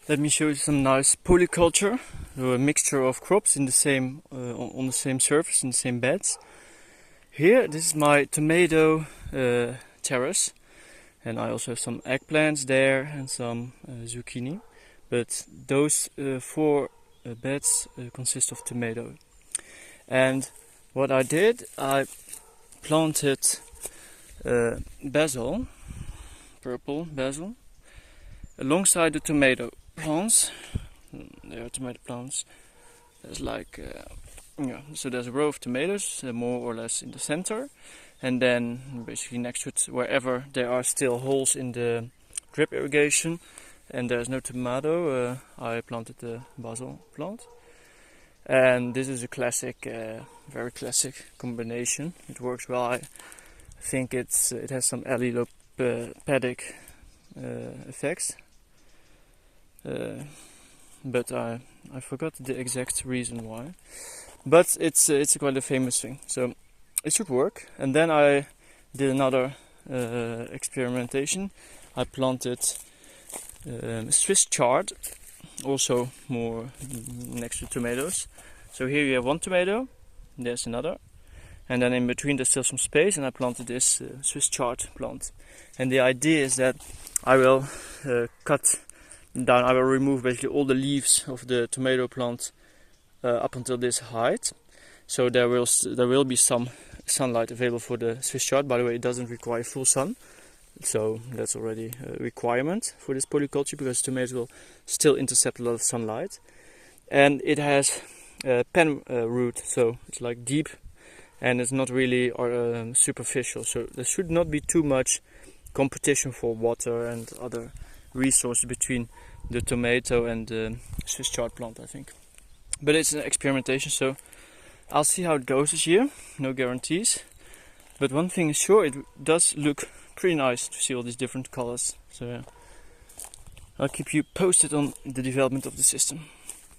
Let me show you some nice polyculture, a mixture of crops in the same on the same surface, in the same beds. Here, this is my tomato terrace, and I also have some eggplants there and some zucchini. But those four beds consist of tomato. And what I did, I planted basil, purple basil, alongside the tomato plants. There are tomato plants. There's like, so there's a row of tomatoes, more or less in the center, and then basically next to it, wherever there are still holes in the drip irrigation, and there's no tomato, I planted the basil plant. And this is a classic, very classic combination. It works well. I think it has some allelopedic effects. But I forgot the exact reason why. But it's quite a famous thing, so it should work. And then I did another experimentation. I planted Swiss chard, also more next to tomatoes. So here you have one tomato, there's another, and then in between there's still some space, and I planted this Swiss chard plant. And the idea is that I will cut down, I will remove basically all the leaves of the tomato plant up until this height. So there will be some sunlight available for the Swiss chard. By the way, it doesn't require full sun, so that's already a requirement for this polyculture, because tomatoes will still intercept a lot of sunlight. And it has pen root, so it's like deep, and it's not really superficial. So there should not be too much competition for water and other resources between the tomato and the Swiss chard plant, I think. But it's an experimentation, so I'll see how it goes this year. No guarantees. But one thing is sure, it does look pretty nice to see all these different colors. So yeah, I'll keep you posted on the development of the system.